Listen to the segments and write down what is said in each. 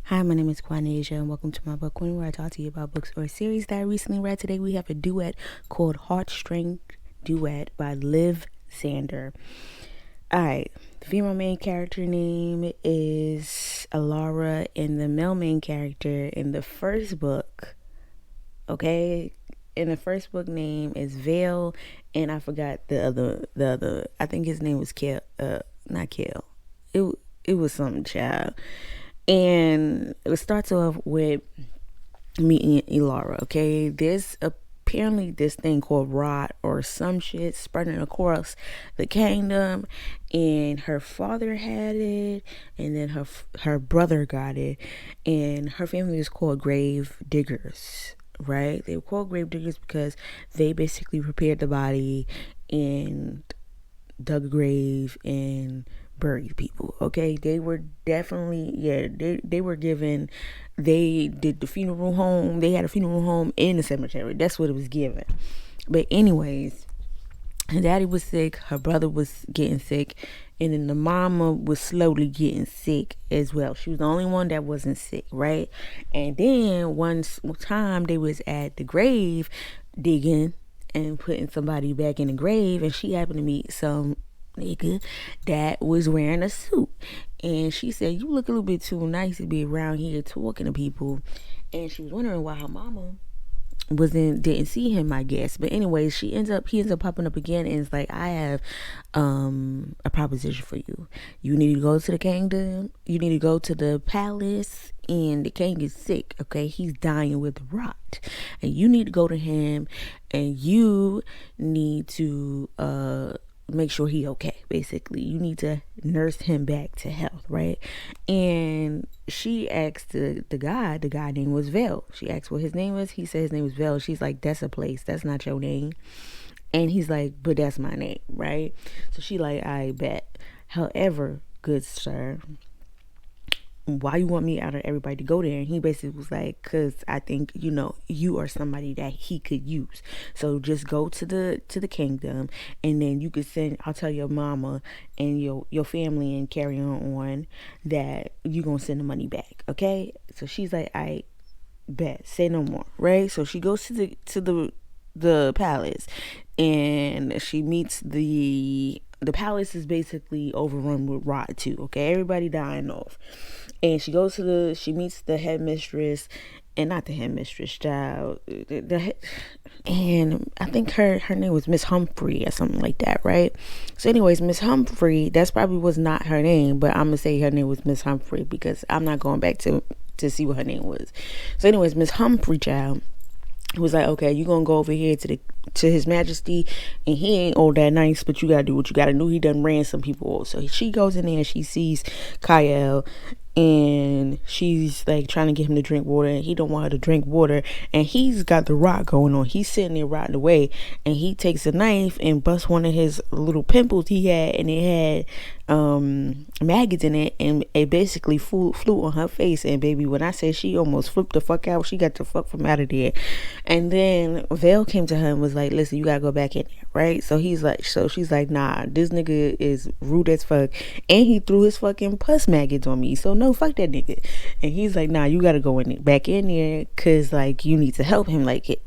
Hi, my name is Quanasia, and welcome to my book corner where I talk to you about books or a series that I recently read. Today we have a duet called Heartstring Duet by Zander. Alright, the female main character name is Alara, and the male main character in the first book, in the first book name is Vale, and I forgot the other. I think his name was Kel, not Kel. It it was some child. And it starts off with meeting Elara. Okay, there's apparently this thing called rot or some shit spreading across the kingdom, and her father had it, and then her brother got it, and her family is called grave diggers. Right, they were called grave diggers because they basically prepared the body and dug a grave and buried people. Okay, they were definitely, yeah, they were given, they did the funeral home, they had a funeral home in the cemetery. That's what it was given. But anyways, her daddy was sick, her brother was getting sick, and then the mama was slowly getting sick as well. She was the only one that wasn't sick, right? And then one time they was at the grave digging and putting somebody back in the grave, and she happened to meet some nigga that was wearing a suit, and she said, "You look a little bit too nice to be around here talking to people." And she was wondering why her mama didn't see him, I guess. But anyways, he ends up popping up again, and it's like, "I have a proposition for you. You need to go to the kingdom, you need to go to the palace, and the king is sick. Okay, he's dying with rot, and you need to go to him, and you need to make sure he okay. Basically, you need to nurse him back to health, right?" And she asked the guy name was Vale. She asked what his name was. He said his name was Vale. She's like, "That's a place, that's not your name." And he's like, "But that's my name, right?" So she like, "I bet. However, good sir, why you want me out of everybody to go there?" And he basically was like, "Because I think, you are somebody that he could use. So just go to the kingdom, and then you could I'll tell your mama and your family and carry on that you gonna send the money back, okay?" So she's like, "I bet, say no more," right? So she goes to the palace, and she meets the palace is basically overrun with rot too. Okay, everybody dying off, and she meets the headmistress, and not the headmistress, child, and I think her name was Miss Humphrey or something like that, right? So anyways, Miss Humphrey, that's probably was not her name, but I'm gonna say her name was Miss Humphrey because I'm not going back to see what her name was. So anyways, Miss Humphrey, child, was like, "Okay, you gonna go over here to his majesty, and he ain't all that nice, but you gotta do what you gotta do. He done ran some people off." So she goes in there and she sees Kyle, and she's like trying to get him to drink water, and he don't want her to drink water, and he's got the rot going on. He's sitting there rotting away, and he takes a knife and busts one of his little pimples he had, and it had maggots in it, and it basically flew on her face. And baby, when I say she almost flipped the fuck out, she got the fuck from out of there. And then Vale came to her and was like, "Listen, you gotta go back in there," right? So she's like, "Nah, this nigga is rude as fuck, and he threw his fucking pus maggots on me, so no, fuck that nigga." And he's like, "Nah, you gotta go back in there, cause like you need to help him. Like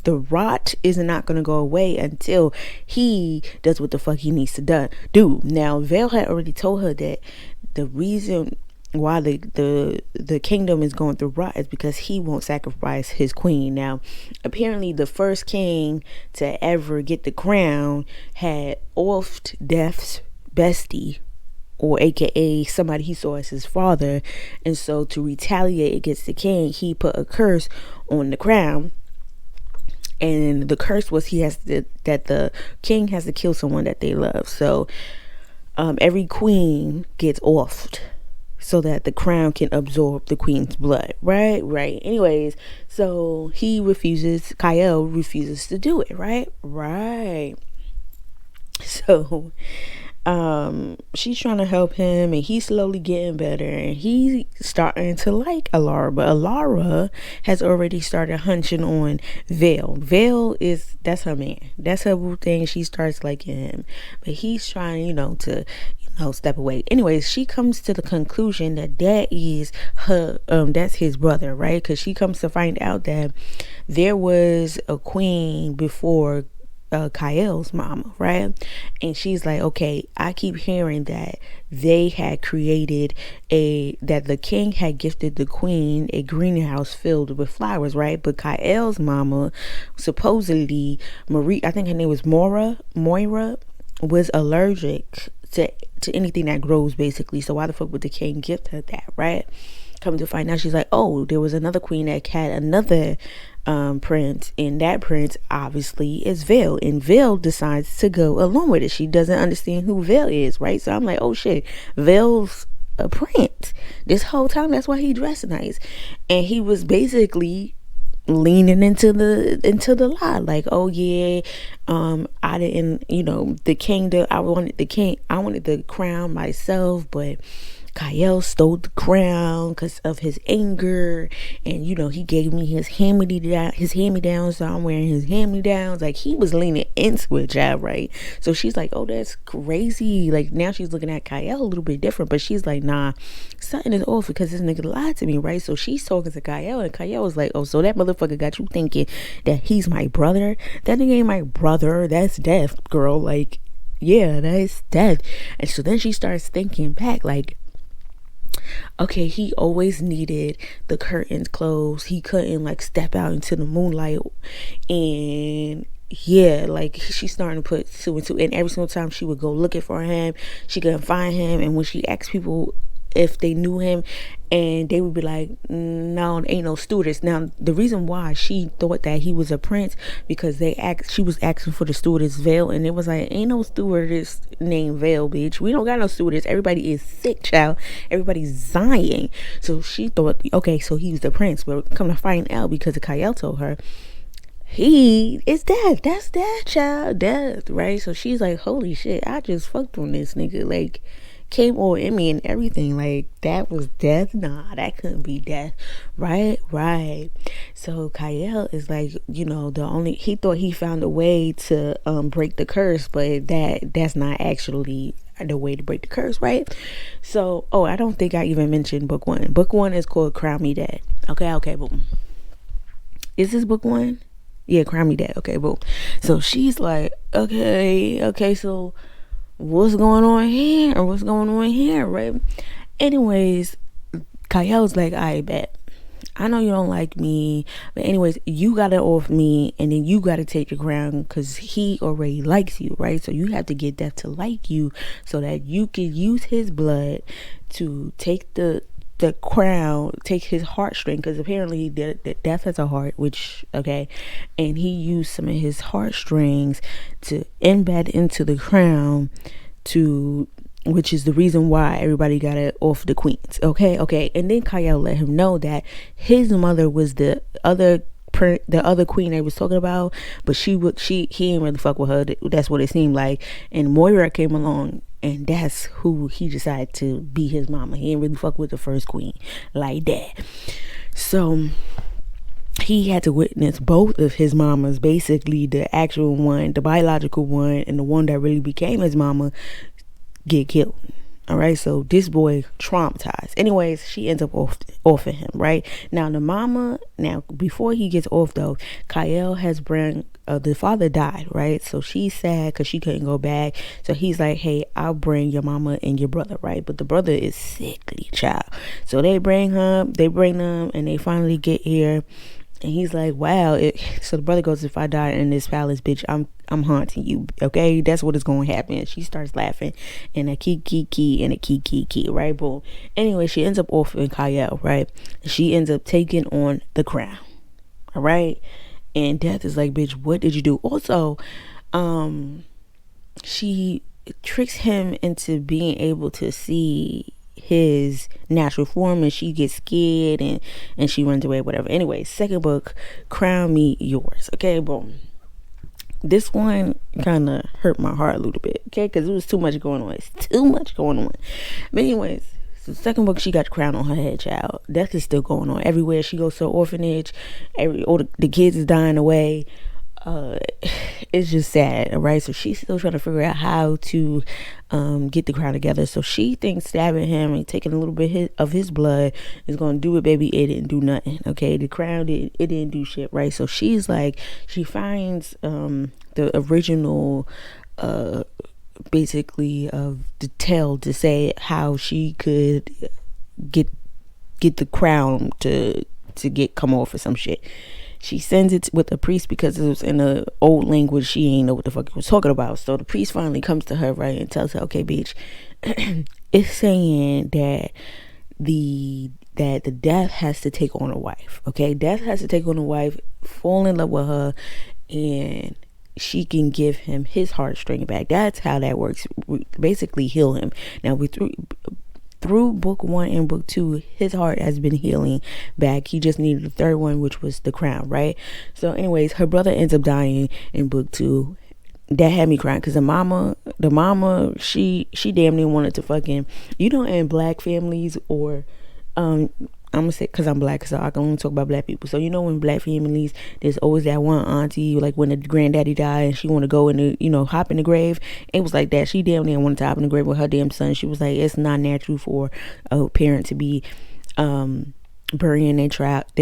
the rot is not going to go away until he does what the fuck he needs to do." Now, Vale had already told her that the reason why the kingdom is going through rot is because he won't sacrifice his queen. Now, apparently the first king to ever get the crown had offed Death's bestie, or aka somebody he saw as his father, and so to retaliate against the king, he put a curse on the crown. And the curse was that the king has to kill someone that they love. So every queen gets offed so that the crown can absorb the queen's blood. Right. Anyways, so Kyle refuses to do it. Right. So she's trying to help him, and he's slowly getting better, and he's starting to like Alara, but Alara has already started hunching on Vale. That's her man, that's her thing. She starts liking him, but he's trying to no, step away. Anyways, she comes to the conclusion that is her, that's his brother, right? Because she comes to find out that there was a queen before Kael's mama, right? And she's like, okay, I keep hearing that they had created that the king had gifted the queen a greenhouse filled with flowers, right? But Kael's mama, supposedly Marie, I think her name was Moira, was allergic to anything that grows, basically. So why the fuck would the king gift her that, right? Come to find out, she's like, oh, there was another queen that had another prince, and that prince obviously is Vale, and Vale decides to go along with it. She doesn't understand who Vale is, right? So I'm like, oh shit, Vale's a prince this whole time. That's why he dressed nice, and he was basically leaning into the lie, like, oh yeah, I didn't, the kingdom, I wanted the crown myself, but Kael stole the crown because of his anger, and he gave me his hand-me-downs, so I'm wearing his hand-me-downs. Like, he was leaning into it, child, right? So she's like, oh, that's crazy. Like, now she's looking at Kael a little bit different, but she's like, nah, something is off because this nigga lied to me, right? So she's talking to Kael, and Kael was like, oh, so that motherfucker got you thinking that he's my brother? That nigga ain't my brother. That's death, girl. Like, yeah, that's death. And so then she starts thinking back, like, okay, he always needed the curtains closed. He couldn't like step out into the moonlight, and yeah, like she's starting to put two and two. And every single time she would go looking for him, she couldn't find him. And when she asked people if they knew him, and they would be like, no, ain't no stewardess. Now the reason why she thought that he was a prince, because she was asking for the stewardess Vale, and it was like, ain't no stewardess named Vale, bitch. We don't got no stewardess. Everybody is sick, child. Everybody's dying. So she thought, okay, so he was the prince. But come to find out, because of Kael told her, he is dead. That's death, child. Death, right? So she's like, holy shit, I just fucked on this nigga. Like, came all in me and everything. Like, that was death? Nah, that couldn't be death. Right. So Kael is like, he thought he found a way to break the curse, but that's not actually the way to break the curse, right? So, I don't think I even mentioned book one. Book one is called Crown Me Dead. Okay, boom. Is this book one? Yeah, Crown Me Dead. Okay, boom. So she's like, okay, so what's going on here, right? Anyways, Kael's like, I bet, I know you don't like me, but anyways, you got it off me, and then you got to take the crown because he already likes you, right? So you have to get Death to like you so that you can use his blood to take the crown, take his heartstring, because apparently the Death has a heart, which, okay, and he used some of his heartstrings to embed into the crown, which is the reason why everybody got it off the queens. Okay, and then Kael let him know that his mother was the other queen they was talking about, but he ain't really fuck with her. That's what it seemed like. And Moira came along, and that's who he decided to be his mama. He ain't really fuck with the first queen like that. So he had to witness both of his mamas, basically the actual one, the biological one, and the one that really became his mama, get killed. All right, so this boy traumatized. Anyways, she ends up off of him, right? Now the mama, before he gets off though, Kael has the father died, right? So she's sad because she couldn't go back. So he's like, hey, I'll bring your mama and your brother, right? But the brother is sickly, child. So they bring them, and they finally get here. And he's like, wow. So the brother goes, if I die in this palace, bitch, I'm haunting you. Okay, that's what is going to happen. She starts laughing, and a key, and a key, right? Boom. Anyway, she ends up offering Kael, right? She ends up taking on the crown. All right. And Death is like, bitch, what did you do? Also, she tricks him into being able to see his natural form, and she gets scared and she runs away, whatever. Anyway, second book, Crown Me Yours. Okay, boom. This one kind of hurt my heart a little bit, okay, because it was too much going on. It's too much going on. But anyways, so the second book, she got the crown on her head, child. Death is still going on everywhere. She goes to an orphanage. All the kids is dying away. uh it's just sad, right? So she's still trying to figure out how to get the crowd together. So she thinks stabbing him and taking a little bit of his blood is gonna do it. Baby, it didn't do nothing. Okay, the crowd it didn't do shit, right? So she's like, she finds the original basically of the tale to say how she could get the crown to get come off or some shit. She sends it with a priest because it was in the old language. She ain't know what the fuck it was talking about. So the priest finally comes to her, right, and tells her, okay, bitch, it's saying that the death has to take on a wife. Okay, death has to take on a wife, fall in love with her, and she can give him his heartstring back. That's how that works. We basically heal him. Now we through book 1 and book 2, his heart has been healing back. He just needed the third one, which was the crown, right? So anyways, her brother ends up dying in book 2. That had me crying because the mama, she damn near wanted to fucking, in black families, or I'm gonna say, because I'm black, so I can only talk about black people. So in black families, there's always that one auntie, like when the granddaddy died and she want to go in the, hop in the grave. It was like that. She damn near wanted to hop in the grave with her damn son. She was like, it's not natural for a parent to be burying their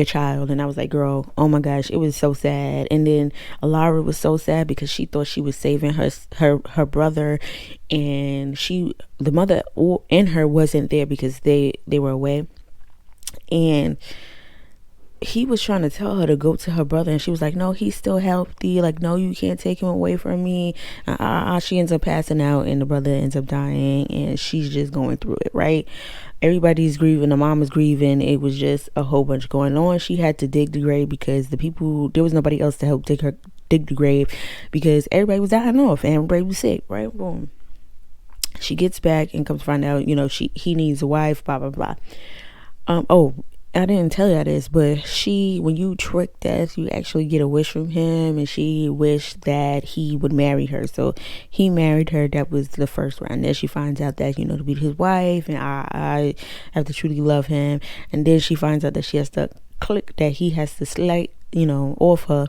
child. And I was like, girl, oh my gosh, it was so sad. And then Alara was so sad because she thought she was saving her brother, and the mother and her wasn't there because they were away. And he was trying to tell her to go to her brother, and she was like, no, he's still healthy, like, no, you can't take him away from me. She ends up passing out, and the brother ends up dying, and she's just going through it, right? Everybody's grieving, the mom is grieving. It was just a whole bunch going on. She had to dig the grave because there was nobody else to help dig the grave because everybody was dying off and everybody was sick, right? Boom. She gets back and comes to find out, he needs a wife, blah blah blah. I didn't tell you this, but when you trick death, you actually get a wish from him, and she wished that he would marry her. So he married her. That was the first round. Then she finds out that, to be his wife, and I have to truly love him. And then she finds out that she has to click, that he has to slide, off her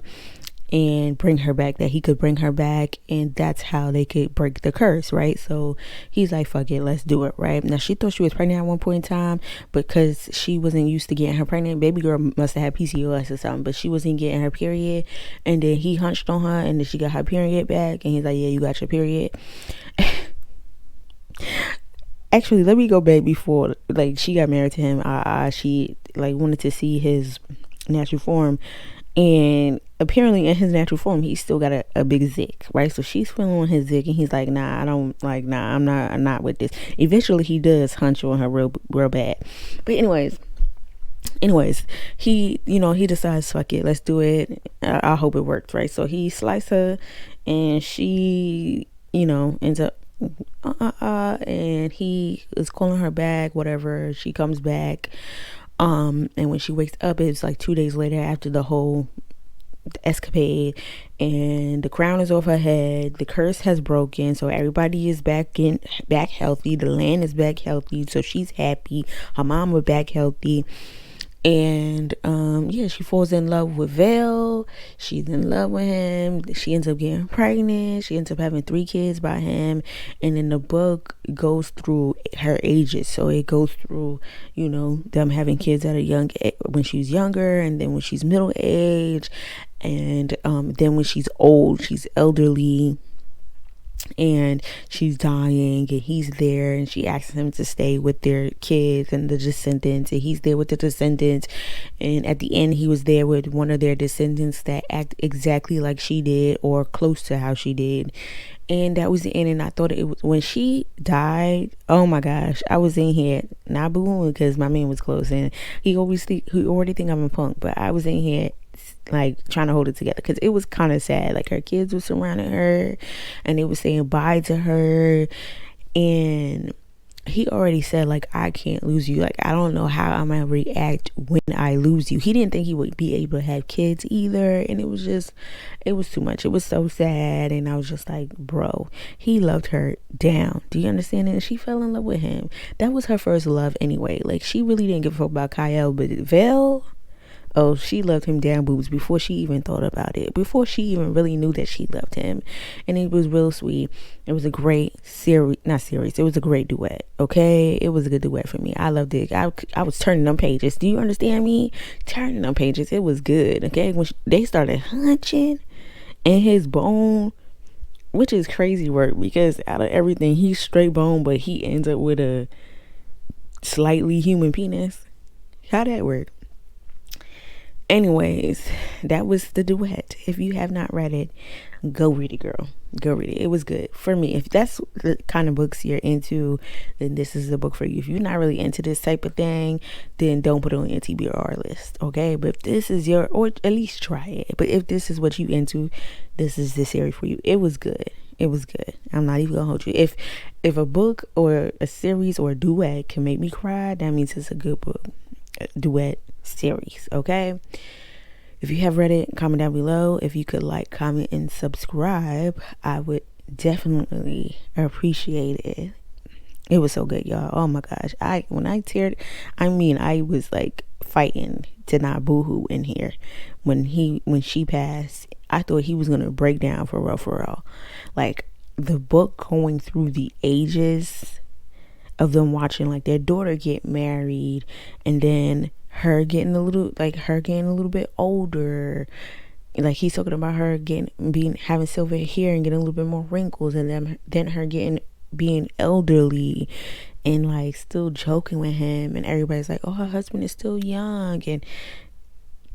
and bring her back, that he could bring her back, and that's how they could break the curse, right? So he's like, fuck it, let's do it, right? Now she thought she was pregnant at one point in time because she wasn't used to getting her pregnant. Baby girl must have had PCOS or something, but she wasn't getting her period. And then he hunched on her, and then she got her period back, and he's like, yeah, you got your period. Actually, let me go back before, like, she got married to him. She like wanted to see his natural form, and apparently in his natural form he still got a big zick, right? So she's feeling on his zick, and he's like, I'm not with this. Eventually he does hunch on her real bad. But anyways, he decides, fuck it, let's do it. I hope it works, right? So he slices her, and she ends up and he is calling her back, whatever. She comes back, and when she wakes up, it's like 2 days later after the whole escapade, and the crown is off her head. The curse has broken, so everybody is back healthy. The land is back healthy, so she's happy. Her mom was back healthy. And she falls in love with Vale. She's in love with him. She ends up getting pregnant. She ends up having 3 kids by him. And then the book goes through her ages. So it goes through, them having kids at a young age, when she's younger, and then when she's middle age, and then when she's old, she's elderly, and she's dying, and he's there, and she asks him to stay with their kids and the descendants, and he's there with the descendants. And at the end, he was there with one of their descendants that act exactly like she did, or close to how she did. And that was the end. And I thought it was, when she died, oh my gosh, I was in here not booing because my man was close, and he already think I'm a punk, but I was in here like trying to hold it together because it was kind of sad. Like, her kids were surrounding her, and they were saying bye to her, and he already said, like, I can't lose you. Like, I don't know how I'm gonna react when I lose you. He didn't think he would be able to have kids either, and it was too much. It was so sad, and I was just like, bro, he loved her down. Do you understand? And she fell in love with him. That was her first love anyway. Like, she really didn't give a fuck about Kyle, but Vale, Oh, she loved him down boobs before she even thought about it, before she even really knew that she loved him. And it was real sweet. It was a great series, not series, it was a great duet. Okay, it was a good duet for me. I loved it. I was turning them pages. Do you understand me? Turning them pages. It was good. Okay, when they started hunching and his bone, which is crazy work because out of everything he's straight bone, but he ends up with a slightly human penis. How that work? Anyways, that was the duet. If you have not read it, go read it, girl. Go read it. It was good for me. If that's the kind of books you're into, then this is the book for you. If you're not really into this type of thing, then don't put it on your TBR list, okay? But if this is your, or at least try it. But if this is what you into, this is the series for you. It was good. It was good. I'm not even gonna hold you. If a book or a series or a duet can make me cry, that means it's a good book. A duet series, okay? If you have read it, comment down below. If you could like, comment, and subscribe, I would definitely appreciate it. It was so good, y'all. Oh my gosh. I was like fighting to not boohoo in here. When she passed, I thought he was gonna break down for real. Like the book going through the ages of them watching like their daughter get married, and then her getting a little bit older. Like he's talking about her having silver hair and getting a little bit more wrinkles, and then her being elderly and like still joking with him, and everybody's like, oh, her husband is still young, and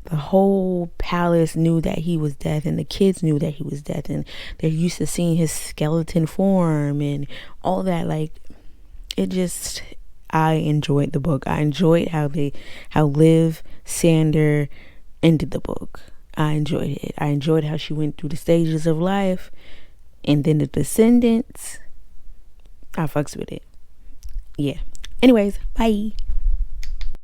the whole palace knew that he was dead, and the kids knew that he was dead, and they're used to seeing his skeleton form and all that. Like it just, I enjoyed the book. I enjoyed how Liv Zander ended the book. I enjoyed it. I enjoyed how she went through the stages of life, and then the descendants. I fucks with it. Yeah. Anyways, bye.